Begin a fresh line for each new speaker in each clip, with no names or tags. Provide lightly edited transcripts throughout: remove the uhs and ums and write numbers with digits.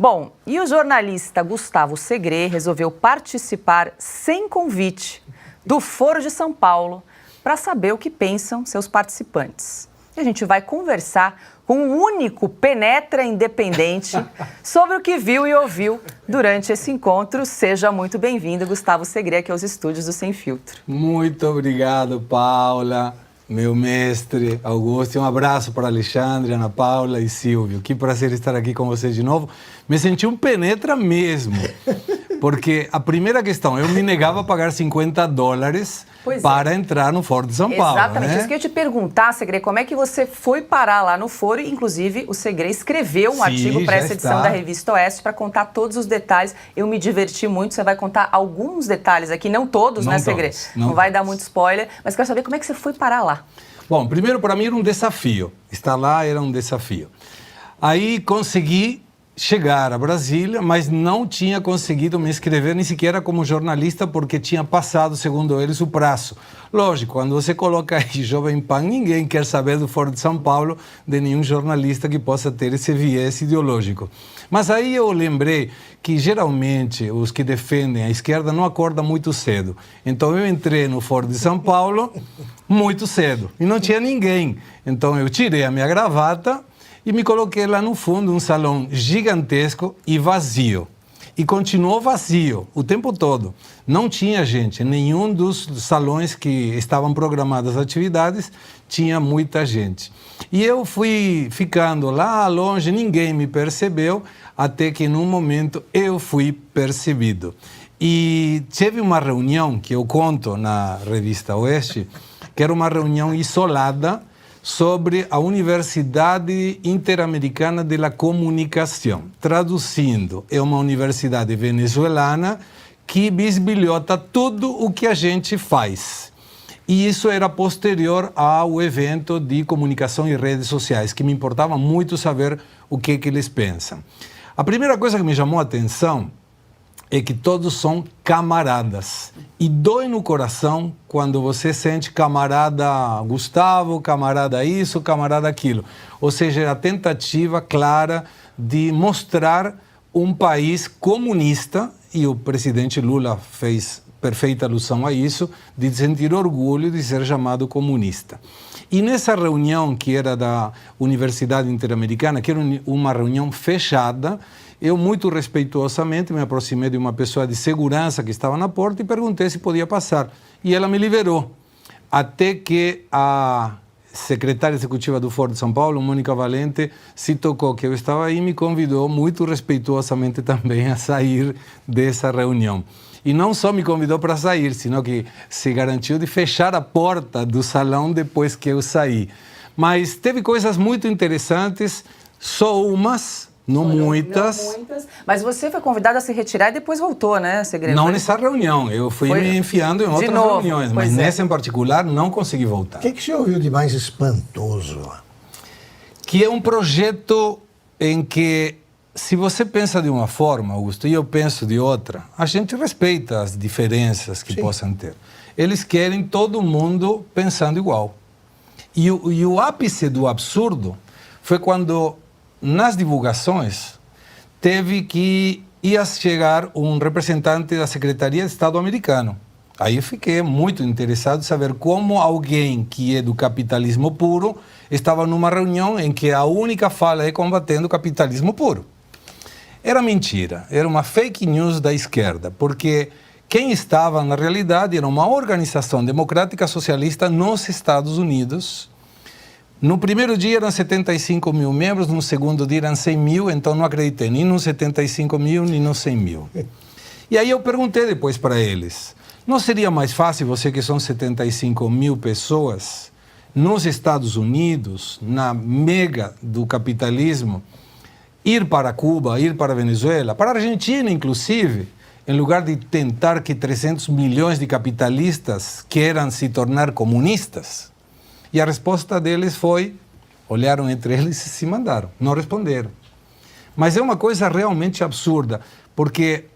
Bom, e o jornalista Gustavo Segré resolveu participar sem convite do Foro de São Paulo para saber o que pensam seus participantes. E a gente vai conversar com o único penetra independente sobre o que viu e ouviu durante esse encontro. Seja muito bem-vindo, Gustavo Segré, aqui aos estúdios do Sem Filtro.
Muito obrigado, Paula, meu mestre Augusto. Um abraço para Alexandre, Ana Paula e Silvio. Que prazer estar aqui com vocês de novo. Me senti um penetra mesmo, porque a primeira questão, eu me negava a pagar $50 para entrar no Foro de São Paulo.
Exatamente,
né?
isso que eu ia te perguntar, Segré, como é que você foi parar lá no Foro? Inclusive, o Segré escreveu um artigo para essa edição da Revista Oeste para contar todos os detalhes. Eu me diverti muito, você vai contar alguns detalhes aqui, não todos, né, Segré? Não vai dar muito spoiler, mas quero saber como é que você foi parar lá.
Bom, primeiro, para mim era um desafio. Estar lá era um desafio. Aí consegui chegar a Brasília, mas não tinha conseguido me inscrever nem sequer como jornalista, porque tinha passado, segundo eles, o prazo. Lógico, quando você coloca aí Jovem Pan, ninguém quer saber do Foro de São Paulo, de nenhum jornalista que possa ter esse viés ideológico. Mas aí eu lembrei que, geralmente, os que defendem a esquerda não acordam muito cedo. Então eu entrei no Foro de São Paulo muito cedo, e não tinha ninguém. Então eu tirei a minha gravata e me coloquei lá no fundo, um salão gigantesco e vazio. E continuou vazio o tempo todo. Não tinha gente. Nenhum dos salões que estavam programadas as atividades tinha muita gente. E eu fui ficando lá longe, ninguém me percebeu, até que num momento eu fui percebido. E teve uma reunião que eu conto na Revista Oeste, que era uma reunião isolada, sobre a Universidade Interamericana de la Comunicação. Traduzindo, é uma universidade venezuelana que bisbilhota tudo o que a gente faz. E isso era posterior ao evento de comunicação e redes sociais, que me importava muito saber o que eles pensam. A primeira coisa que me chamou a atenção é que todos são camaradas. E dói no coração quando você sente camarada Gustavo, camarada isso, camarada aquilo. Ou seja, é a tentativa clara de mostrar um país comunista, e o presidente Lula fez perfeita alusão a isso, de sentir orgulho de ser chamado comunista. E nessa reunião, que era da Universidade Interamericana, que era uma reunião fechada, eu, muito respeitosamente, me aproximei de uma pessoa de segurança que estava na porta e perguntei se podia passar. E ela me liberou. Até que a secretária executiva do Foro de São Paulo, Mônica Valente, se tocou que eu estava aí e me convidou muito respeitosamente também a sair dessa reunião. E não só me convidou para sair, sino que se garantiu de fechar a porta do salão depois que eu saí. Mas teve coisas muito interessantes, só umas, não muitas.
Mas você foi convidado a se retirar e depois voltou, né, Segré?
Não nessa reunião, eu fui me enfiando em outras reuniões, mas nessa em particular não consegui voltar.
O que você ouviu de mais espantoso lá?
Que é um projeto em que, se você pensa de uma forma, Augusto, e eu penso de outra, a gente respeita as diferenças que possam ter. Eles querem todo mundo pensando igual. E o ápice do absurdo foi quando, nas divulgações, teve que ia chegar um representante da Secretaria de Estado americano. Aí eu fiquei muito interessado em saber como alguém que é do capitalismo puro estava numa reunião em que a única fala é combatendo o capitalismo puro. Era mentira, era uma fake news da esquerda, porque quem estava, na realidade, era uma organização democrática socialista nos Estados Unidos. No primeiro dia eram 75 mil membros, no segundo dia eram 100 mil, então não acreditei nem nos 75 mil, nem nos 100 mil. E aí eu perguntei depois para eles, não seria mais fácil, você que são 75 mil pessoas, nos Estados Unidos, na mega do capitalismo, ir para Cuba, ir para Venezuela, para a Argentina, inclusive, em lugar de tentar que 300 milhões de capitalistas queiram se tornar comunistas? E a resposta deles foi, olharam entre eles e se mandaram, não responderam. Mas é uma coisa realmente absurda, porque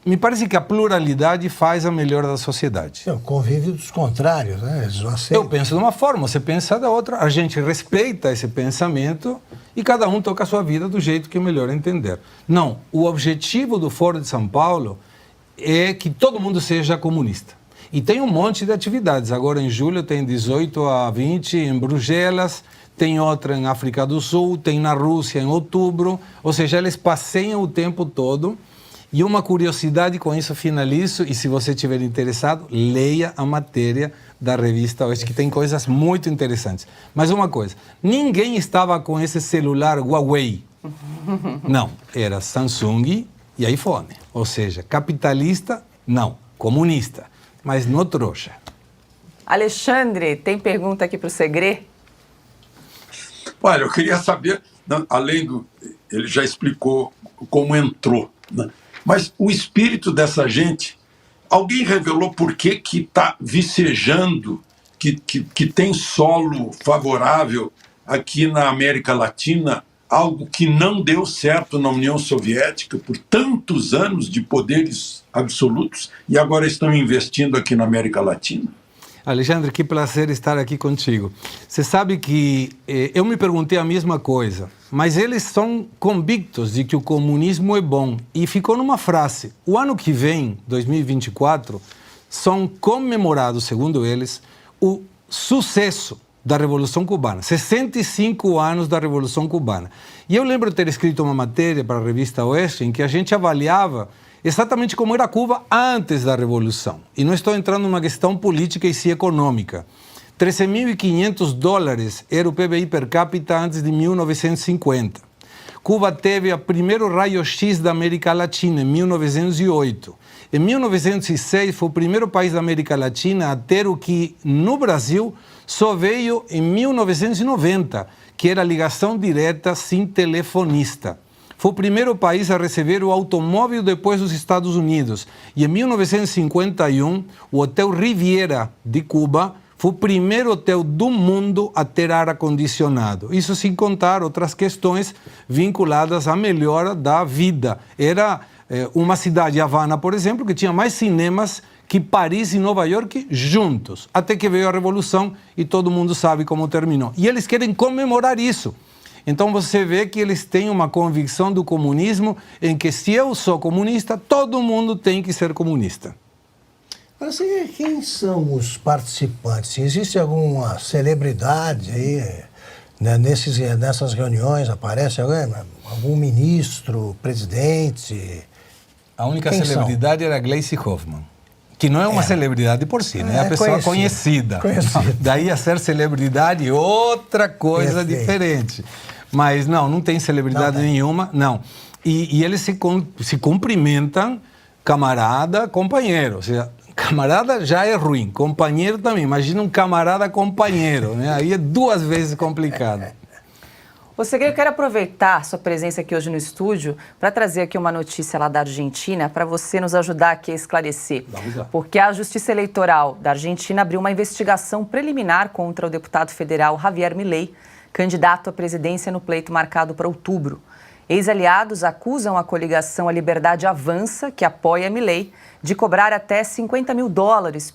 me parece que a pluralidade faz a melhor da sociedade.
É o convívio dos contrários, né? Eles não aceitam.
Eu penso de uma forma, você pensa da outra, a gente respeita esse pensamento e cada um toca a sua vida do jeito que melhor entender. Não, o objetivo do Foro de São Paulo é que todo mundo seja comunista. E tem um monte de atividades. Agora, em julho, tem 18 a 20 em Bruxelas, tem outra em África do Sul, tem na Rússia em outubro. Ou seja, eles passeiam o tempo todo. E uma curiosidade, com isso finalizo, e se você estiver interessado, leia a matéria da revista Oeste, que tem coisas muito interessantes. Mas uma coisa, ninguém estava com esse celular Huawei. Não, era Samsung e iPhone. Ou seja, capitalista, não, comunista, mas não trouxa.
Alexandre, tem pergunta aqui para o Segré?
Olha, eu queria saber, além do... Ele já explicou como entrou, né? Mas o espírito dessa gente, alguém revelou por que está vicejando, que tem solo favorável aqui na América Latina, algo que não deu certo na União Soviética por tantos anos de poderes absolutos e agora estão investindo aqui na América Latina?
Alexandre, que prazer estar aqui contigo. Você sabe que eu me perguntei a mesma coisa, mas eles são convictos de que o comunismo é bom. E ficou numa frase: o ano que vem, 2024, são comemorados, segundo eles, o sucesso da Revolução Cubana. 65 anos da Revolução Cubana. E eu lembro de ter escrito uma matéria para a revista Oeste em que a gente avaliava exatamente como era Cuba antes da Revolução. E não estou entrando numa questão política e sim econômica. 13.500 dólares era o PBI per capita antes de 1950. Cuba teve o primeiro raio-x da América Latina em 1908. Em 1906 foi o primeiro país da América Latina a ter o que no Brasil só veio em 1990, que era a ligação direta sem telefonista. Foi o primeiro país a receber o automóvel depois dos Estados Unidos. E em 1951, o Hotel Riviera de Cuba foi o primeiro hotel do mundo a ter ar-condicionado. Isso sem contar outras questões vinculadas à melhora da vida. Era uma cidade, Havana, por exemplo, que tinha mais cinemas que Paris e Nova York juntos. Até que veio a Revolução e todo mundo sabe como terminou. E eles querem comemorar isso. Então você vê que eles têm uma convicção do comunismo em que se eu sou comunista, todo mundo tem que ser comunista.
Mas quem são os participantes? Existe alguma celebridade aí, né, nessas reuniões? Aparece algum ministro, presidente?
A única celebridade era Gleisi Hoffmann, que não é uma celebridade por si, né? É a pessoa conhecida. Daí a ser celebridade, outra coisa diferente. Mas não tem celebridade nenhuma, não. E eles se cumprimentam, camarada, companheiro. Ou seja, camarada já é ruim, companheiro também. Imagina um camarada companheiro, né? Aí é duas vezes complicado.
Ô Segré, eu quero aproveitar sua presença aqui hoje no estúdio para trazer aqui uma notícia lá da Argentina para você nos ajudar aqui a esclarecer. Porque a Justiça Eleitoral da Argentina abriu uma investigação preliminar contra o deputado federal Javier Milei, candidato à presidência no pleito marcado para outubro. Ex-aliados acusam a coligação A Liberdade Avança, que apoia Milei, de cobrar até $50 mil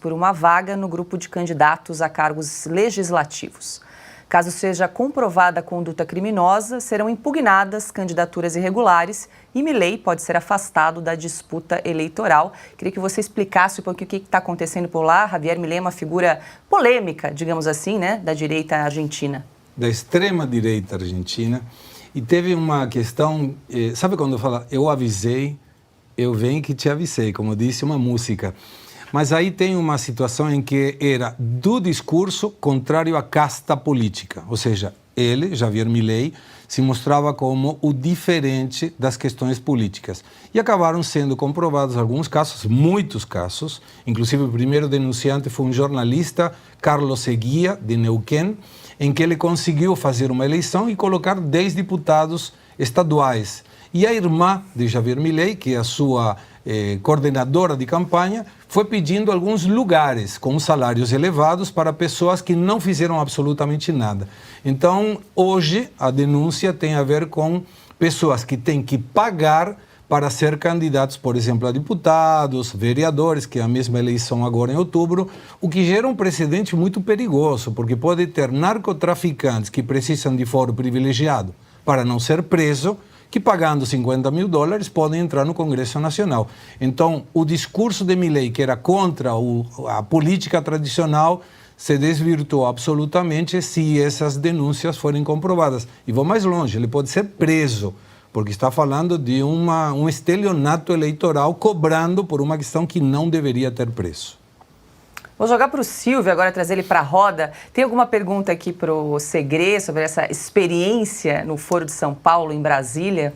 por uma vaga no grupo de candidatos a cargos legislativos. Caso seja comprovada a conduta criminosa, serão impugnadas candidaturas irregulares e Milei pode ser afastado da disputa eleitoral. Queria que você explicasse um pouquinho o que está acontecendo por lá. Javier Milei é uma figura polêmica, digamos assim, né, da direita argentina.
Da extrema-direita argentina. E teve uma questão, sabe quando fala, eu avisei, eu venho que te avisei, como disse uma música. Mas aí tem uma situação em que era do discurso contrário à casta política. Ou seja, ele, Javier Milei, se mostrava como o diferente das questões políticas. E acabaram sendo comprovados alguns casos, muitos casos, inclusive o primeiro denunciante foi um jornalista, Carlos Eguía, de Neuquén, em que ele conseguiu fazer uma eleição e colocar 10 deputados estaduais. E a irmã de Javier Milei, que é a sua coordenadora de campanha, foi pedindo alguns lugares com salários elevados para pessoas que não fizeram absolutamente nada. Então, hoje, a denúncia tem a ver com pessoas que têm que pagar para ser candidatos, por exemplo, a deputados, vereadores, que é a mesma eleição agora em outubro, o que gera um precedente muito perigoso, porque pode ter narcotraficantes que precisam de foro privilegiado para não ser preso, que pagando $50 mil podem entrar no Congresso Nacional. Então, o discurso de Milei, que era contra a política tradicional, se desvirtuou absolutamente se essas denúncias forem comprovadas. E vou mais longe, ele pode ser preso, porque está falando de um estelionato eleitoral cobrando por uma questão que não deveria ter preço.
Vou jogar para o Silvio agora, trazer ele para a roda. Tem alguma pergunta aqui para o Segré sobre essa experiência no Foro de São Paulo, em Brasília?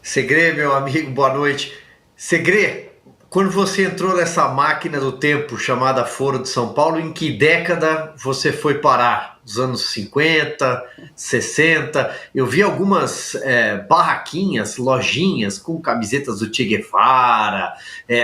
Segré, meu amigo, boa noite. Segré, quando você entrou nessa máquina do tempo chamada Foro de São Paulo, em que década você foi parar? Os anos 50, 60? Eu vi algumas barraquinhas, lojinhas com camisetas do Che Guevara.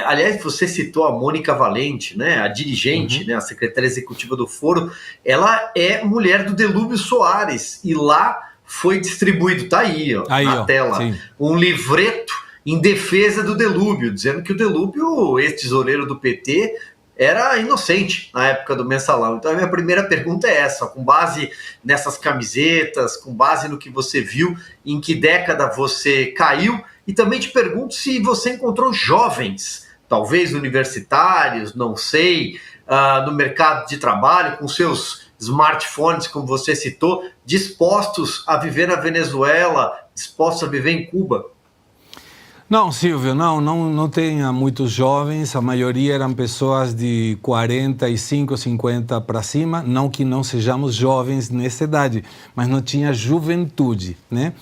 Aliás, você citou a Mônica Valente, né, a dirigente, né, a secretária executiva do Foro. Ela é mulher do Delúbio Soares e lá foi distribuído, tá aí, ó, na tela, sim, um livreto em defesa do Delúbio, dizendo que o Delúbio, ex-tesoureiro do PT, era inocente na época do Mensalão. Então a minha primeira pergunta é essa, com base nessas camisetas, com base no que você viu, em que década você caiu, e também te pergunto se você encontrou jovens, talvez universitários, não sei, no mercado de trabalho, com seus smartphones, como você citou, dispostos a viver na Venezuela, dispostos a viver em Cuba.
Não, Silvio, não tenha muitos jovens, a maioria eram pessoas de 45, 50 para cima, não que não sejamos jovens nessa idade, mas não tinha juventude, né?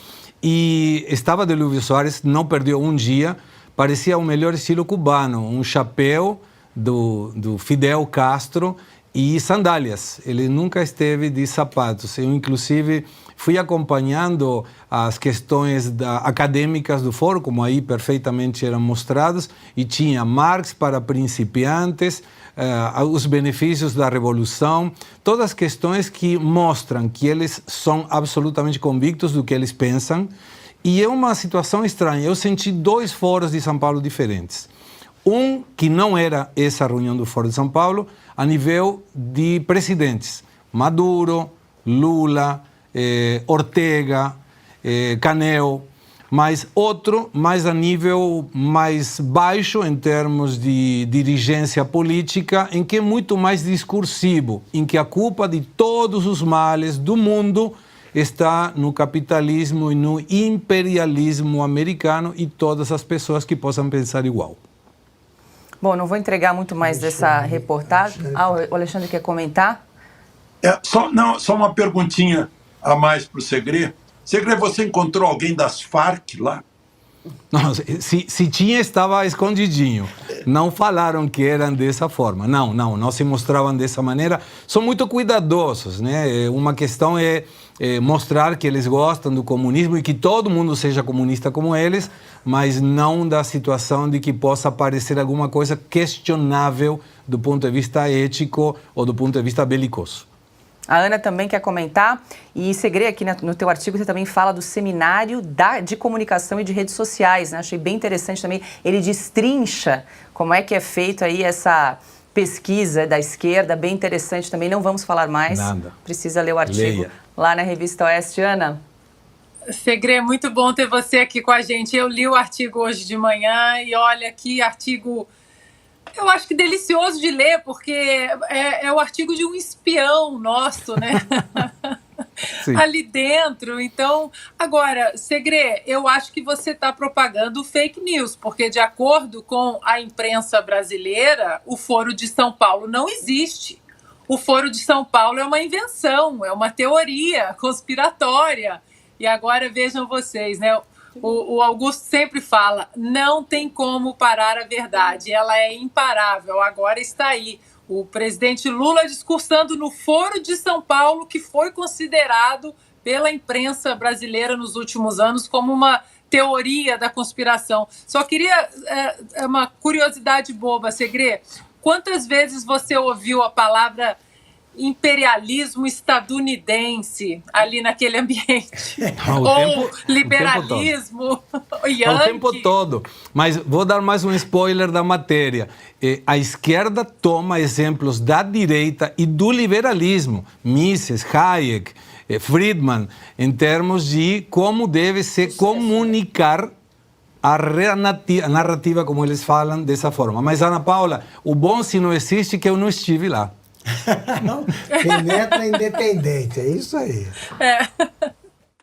E estava Delúbio Soares, não perdeu um dia, parecia o melhor estilo cubano, um chapéu do Fidel Castro e sandálias, ele nunca esteve de sapatos. Eu, inclusive, fui acompanhando as questões acadêmicas do fórum, como aí perfeitamente eram mostradas, e tinha Marx para principiantes, os benefícios da Revolução, todas as questões que mostram que eles são absolutamente convictos do que eles pensam. E é uma situação estranha. Eu senti 2 fóruns de São Paulo diferentes. Um que não era essa reunião do Foro de São Paulo, a nível de presidentes. Maduro, Lula, Ortega, Canel, mas outro mais a nível mais baixo em termos de dirigência política, em que é muito mais discursivo, em que a culpa de todos os males do mundo está no capitalismo e no imperialismo americano e todas as pessoas que possam pensar igual.
Bom, não vou entregar muito mais dessa reportagem. O Alexandre quer comentar?
Só uma perguntinha a mais para o Segré. Segré, você encontrou alguém das Farc lá?
Não, se tinha, estava escondidinho. Não falaram que eram dessa forma. Não se mostravam dessa maneira. São muito cuidadosos, né? Uma questão é mostrar que eles gostam do comunismo e que todo mundo seja comunista como eles, mas não da situação de que possa aparecer alguma coisa questionável do ponto de vista ético ou do ponto de vista belicoso.
A Ana também quer comentar, e Segré, aqui no teu artigo você também fala do seminário de comunicação e de redes sociais, né? Achei bem interessante também, ele destrincha como é que é feito aí essa pesquisa da esquerda, bem interessante também, não vamos falar mais,
nada,
precisa ler o artigo.
Leia.
Lá na Revista Oeste. Ana?
Segré, muito bom ter você aqui com a gente, eu li o artigo hoje de manhã e olha que artigo... Eu acho que delicioso de ler, porque é o artigo de um espião nosso, né? Ali dentro. Então, agora, Segré, eu acho que você está propagando fake news, porque de acordo com a imprensa brasileira, o Foro de São Paulo não existe. O Foro de São Paulo é uma invenção, é uma teoria conspiratória. E agora vejam vocês, né? O Augusto sempre fala, não tem como parar a verdade, ela é imparável, agora está aí. O presidente Lula discursando no Foro de São Paulo, que foi considerado pela imprensa brasileira nos últimos anos como uma teoria da conspiração. Só queria uma curiosidade boba, Segré, quantas vezes você ouviu a palavra imperialismo estadunidense ali naquele ambiente.
Ou
liberalismo yankee.
O tempo todo. Mas vou dar mais um spoiler da matéria. A esquerda toma exemplos da direita e do liberalismo. Mises, Hayek, Friedman, em termos de como deve se comunicar a narrativa, como eles falam, dessa forma. Mas, Ana Paula, o bom se não existe que eu não estive lá.
Penetra independente, é isso aí.